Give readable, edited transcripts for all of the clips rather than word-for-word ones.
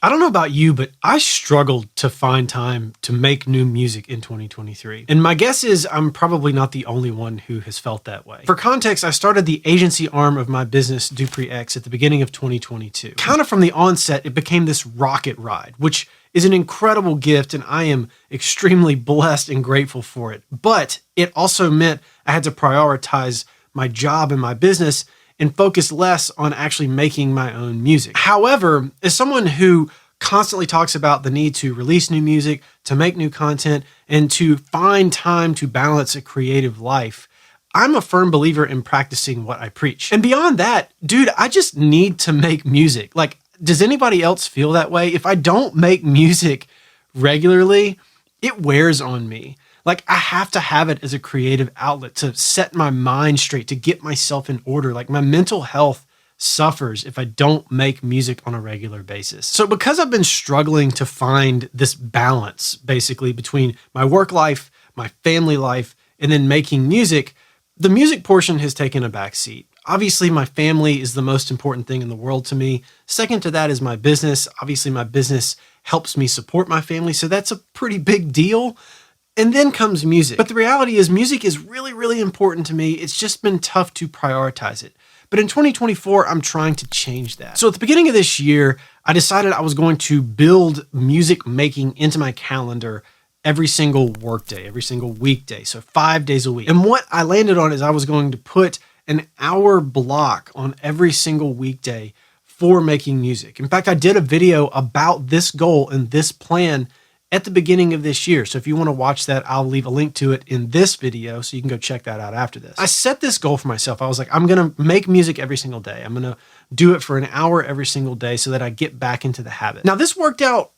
I don't know about you, but I struggled to find time to make new music in 2023. And my guess is I'm probably not the only one who has felt that way. For context, I started the agency arm of my business, DuPree X, at the beginning of 2022. Kind of from the onset, it became this rocket ride, which is an incredible gift, and I am extremely blessed and grateful for it. But it also meant I had to prioritize my job and my business and focus less on actually making my own music. However, as someone who constantly talks about the need to release new music, to make new content, and to find time to balance a creative life, I'm a firm believer in practicing what I preach. And beyond that, dude, I just need to make music. Like, does anybody else feel that way? If I don't make music regularly, it wears on me. Like, I have to have it as a creative outlet to set my mind straight, to get myself in order. Like, my mental health suffers if I don't make music on a regular basis. So because I've been struggling to find this balance, basically, between my work life, my family life, and then making music, the music portion has taken a backseat. Obviously, my family is the most important thing in the world to me. Second to that is my business. Obviously, my business helps me support my family, so that's a pretty big deal. And then comes music. But the reality is music is really, really important to me. It's just been tough to prioritize it. But in 2024, I'm trying to change that. So at the beginning of this year, I decided I was going to build music making into my calendar every single workday, every single weekday. So 5 days a week. And what I landed on is I was going to put an hour block on every single weekday for making music. In fact, I did a video about this goal and this plan at the beginning of this year. So if you want to watch that, I'll leave a link to it in this video so you can go check that out after this. I set this goal for myself. I was like, I'm going to make music every single day. I'm going to do it for an hour every single day so that I get back into the habit. Now, this worked out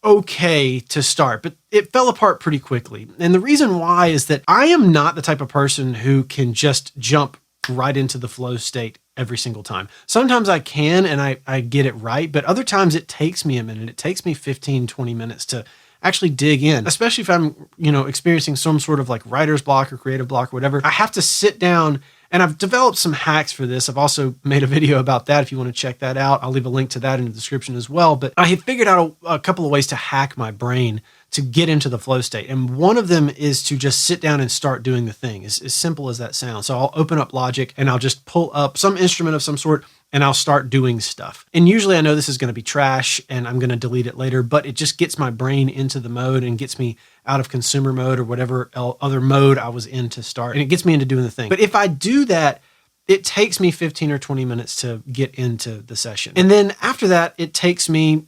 okay to start, but it fell apart pretty quickly. And the reason why is that I am not the type of person who can just jump right into the flow state every single time. Sometimes I can and I get it right, but other times it takes me a minute. It takes me 15, 20 minutes to actually dig in, especially if I'm, experiencing some sort of like writer's block or creative block or whatever. I have to sit down, and I've developed some hacks for this. I've also made a video about that if you want to check that out. I'll leave a link to that in the description as well. But I have figured out a couple of ways to hack my brain to get into the flow state. And one of them is to just sit down and start doing the thing. It's as simple as that sounds. So I'll open up Logic and I'll just pull up some instrument of some sort and I'll start doing stuff. And usually I know this is going to be trash and I'm going to delete it later, but it just gets my brain into the mode and gets me out of consumer mode or whatever other mode I was in to start. And it gets me into doing the thing. But if I do that, it takes me 15 or 20 minutes to get into the session. And then after that, it takes me,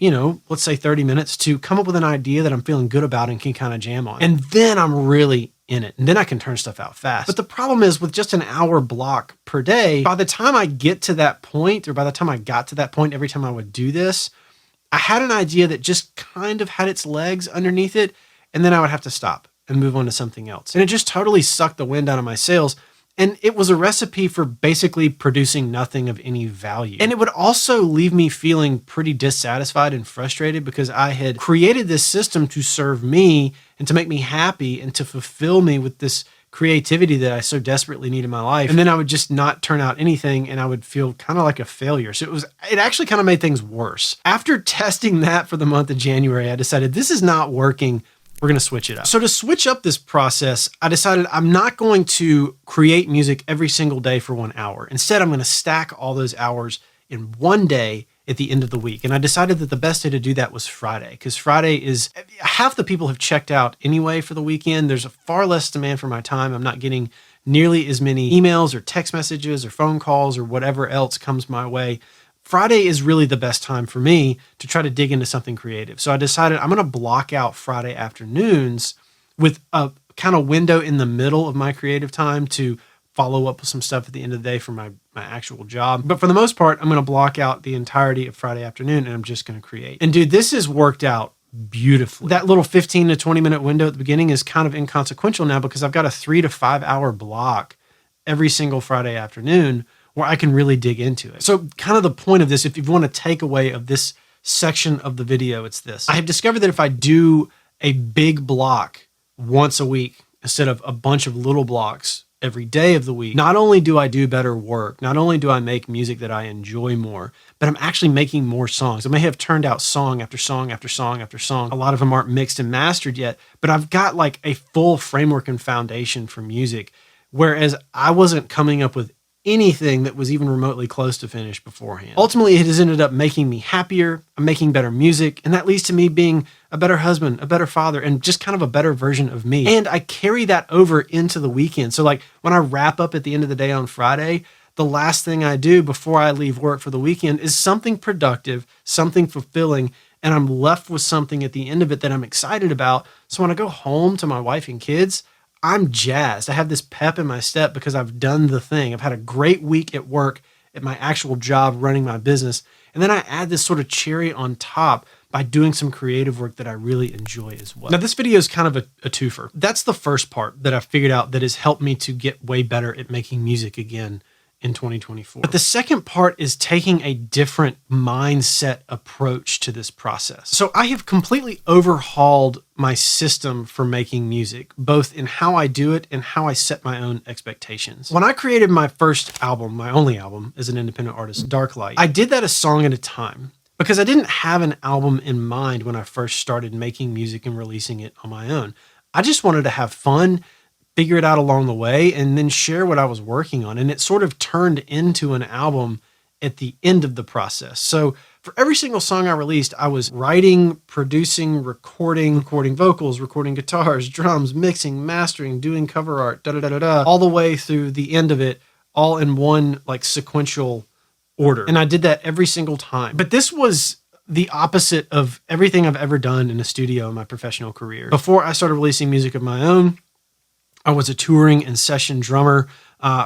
let's say 30 minutes to come up with an idea that I'm feeling good about and can kind of jam on. And then I'm really in it. And then I can turn stuff out fast. But the problem is with just an hour block per day, by the time I get to that point, or by the time I got to that point, every time I would do this, I had an idea that just kind of had its legs underneath it. And then I would have to stop and move on to something else. And it just totally sucked the wind out of my sails. And it was a recipe for basically producing nothing of any value. And it would also leave me feeling pretty dissatisfied and frustrated because I had created this system to serve me and to make me happy and to fulfill me with this creativity that I so desperately need in my life. And then I would just not turn out anything and I would feel kind of like a failure. So it actually kind of made things worse. After testing that for the month of January, I decided this is not working. We're going to switch it up. So to switch up this process, I decided I'm not going to create music every single day for 1 hour. Instead, I'm going to stack all those hours in one day at the end of the week. And I decided that the best day to do that was Friday, because Friday is half the people have checked out anyway for the weekend. There's a far less demand for my time. I'm not getting nearly as many emails or text messages or phone calls or whatever else comes my way. Friday is really the best time for me to try to dig into something creative. So I decided I'm going to block out Friday afternoons with a kind of window in the middle of my creative time to follow up with some stuff at the end of the day for my actual job. But for the most part, I'm going to block out the entirety of Friday afternoon and I'm just going to create. And dude, this has worked out beautifully. That little 15 to 20 minute window at the beginning is kind of inconsequential now because I've got a 3 to 5 hour block every single Friday afternoon where I can really dig into it. So kind of the point of this, if you want a takeaway of this section of the video, it's this. I have discovered that if I do a big block once a week instead of a bunch of little blocks every day of the week, not only do I do better work, not only do I make music that I enjoy more, but I'm actually making more songs. I may have turned out song after song after song after song. A lot of them aren't mixed and mastered yet, but I've got like a full framework and foundation for music, whereas I wasn't coming up with anything that was even remotely close to finished beforehand. Ultimately, it has ended up making me happier. I'm making better music, and that leads to me being a better husband, a better father, and just kind of a better version of me. And I carry that over into the weekend. So like when I wrap up at the end of the day on Friday, the last thing I do before I leave work for the weekend is something productive, something fulfilling, and I'm left with something at the end of it that I'm excited about. So when I go home to my wife and kids, I'm jazzed. I have this pep in my step because I've done the thing. I've had a great week at work, at my actual job, running my business. And then I add this sort of cherry on top by doing some creative work that I really enjoy as well. Now, this video is kind of a twofer. That's the first part that I figured out that has helped me to get way better at making music again in 2024. But the second part is taking a different mindset approach to this process. So I have completely overhauled my system for making music, both in how I do it and how I set my own expectations. When I created my first album, my only album as an independent artist, Dark Light, I did that a song at a time because I didn't have an album in mind when I first started making music and releasing it on my own. I just wanted to have fun, figure it out along the way, and then share what I was working on. And it sort of turned into an album at the end of the process. So for every single song I released, I was writing, producing, recording vocals, recording guitars, drums, mixing, mastering, doing cover art, all the way through the end of it, all in one like sequential order. And I did that every single time. But this was the opposite of everything I've ever done in a studio in my professional career. Before I started releasing music of my own, I was a touring and session drummer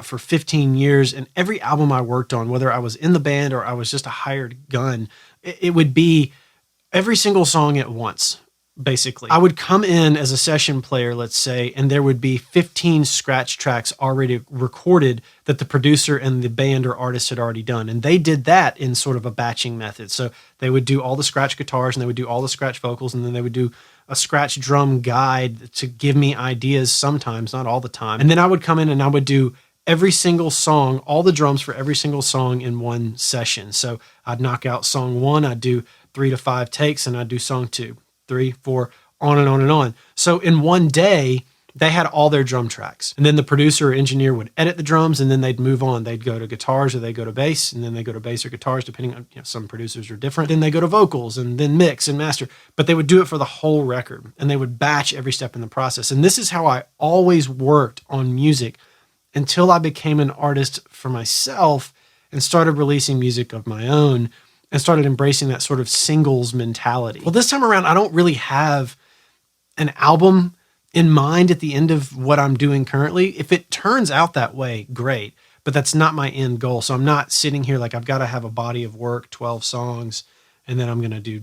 for 15 years, and every album I worked on, whether I was in the band or I was just a hired gun, it would be every single song at once, basically. I would come in as a session player, let's say, and there would be 15 scratch tracks already recorded that the producer and the band or artist had already done, and they did that in sort of a batching method. So they would do all the scratch guitars, and they would do all the scratch vocals, and then they would do a scratch drum guide to give me ideas sometimes, not all the time. And then I would come in and I would do every single song, all the drums for every single song in one session. So I'd knock out song 1, I'd do 3 to 5 takes, and I'd do song 2, 3, 4, on and on and on. So in one day, they had all their drum tracks. And then the producer or engineer would edit the drums, and then they'd move on. They'd go to guitars or they'd go to bass, and then they go to bass or guitars, depending on, some producers are different. Then they go to vocals and then mix and master. But they would do it for the whole record, and they would batch every step in the process. And this is how I always worked on music until I became an artist for myself and started releasing music of my own and started embracing that sort of singles mentality. Well, this time around, I don't really have an album in mind at the end of what I'm doing currently. If it turns out that way, great, but that's not my end goal. So I'm not sitting here like I've got to have a body of work, 12 songs, and then I'm going to do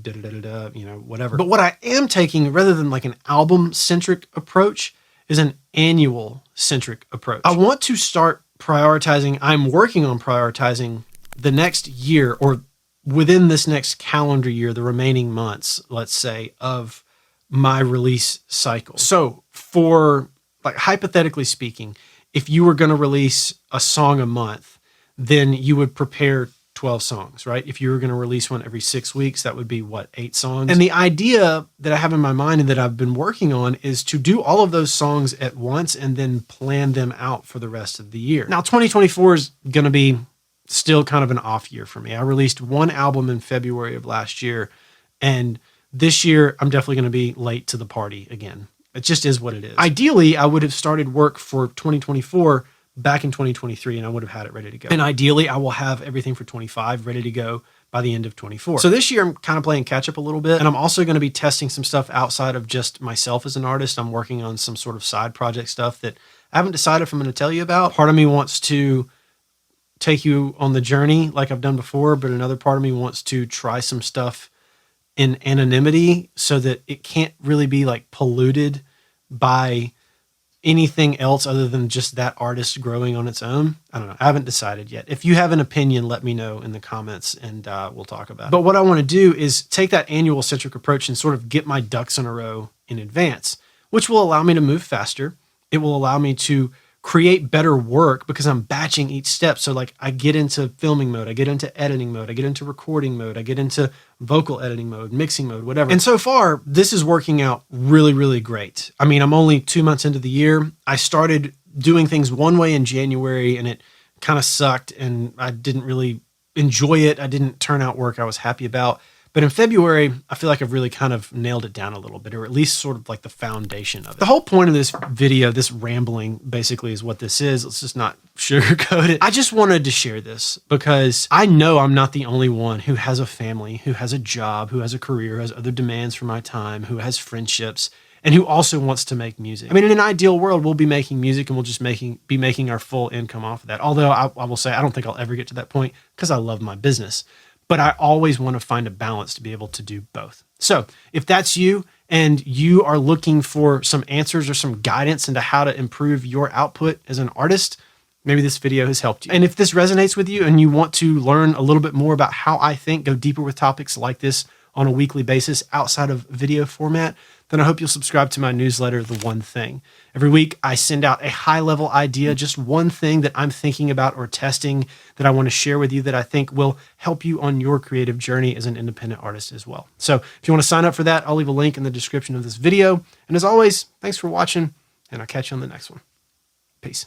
whatever. But what I am taking, rather than like an album-centric approach, is an annual-centric approach. I want to start prioritizing. I'm working on prioritizing the next year, or within this next calendar year, the remaining months, let's say, of my release cycle. So for, like, hypothetically speaking, if you were going to release a song a month, then you would prepare 12 songs, right? If you were going to release one every 6 weeks, that would be 8 songs. And the idea that I have in my mind and that I've been working on is to do all of those songs at once and then plan them out for the rest of the year. Now, 2024 is going to be still kind of an off year for me. I released one album in February of last year, and this year I'm definitely going to be late to the party again. It just is what it is. Ideally, I would have started work for 2024 back in 2023, and I would have had it ready to go. And ideally, I will have everything for 25 ready to go by the end of 24. So this year, I'm kind of playing catch up a little bit, and I'm also going to be testing some stuff outside of just myself as an artist. I'm working on some sort of side project stuff that I haven't decided if I'm going to tell you about. Part of me wants to take you on the journey like I've done before, but another part of me wants to try some stuff in anonymity so that it can't really be like polluted by anything else other than just that artist growing on its own. I don't know. I haven't decided yet. If you have an opinion, let me know in the comments and we'll talk about it. But what I want to do is take that annual-centric approach and sort of get my ducks in a row in advance, which will allow me to move faster. It will allow me to create better work because I'm batching each step. So like I get into filming mode, I get into editing mode, I get into recording mode, I get into vocal editing mode, mixing mode, whatever. And so far, this is working out really, really great. I mean, I'm only 2 months into the year. I started doing things one way in January and it kind of sucked and I didn't really enjoy it. I didn't turn out work I was happy about. But in February, I feel like I've really kind of nailed it down a little bit, or at least sort of like the foundation of it. The whole point of this video, this rambling, basically is what this is. Let's just not sugarcoat it. I just wanted to share this because I know I'm not the only one who has a family, who has a job, who has a career, who has other demands for my time, who has friendships, and who also wants to make music. I mean, in an ideal world, we'll be making music and we'll just be making our full income off of that. Although I will say, I don't think I'll ever get to that point because I love my business. But I always want to find a balance to be able to do both. So if that's you and you are looking for some answers or some guidance into how to improve your output as an artist, maybe this video has helped you. And if this resonates with you and you want to learn a little bit more about how I think, go deeper with topics like this on a weekly basis outside of video format, then I hope you'll subscribe to my newsletter, The One Thing. Every week, I send out a high-level idea, just one thing that I'm thinking about or testing that I want to share with you that I think will help you on your creative journey as an independent artist as well. So if you want to sign up for that, I'll leave a link in the description of this video. And as always, thanks for watching, and I'll catch you on the next one. Peace.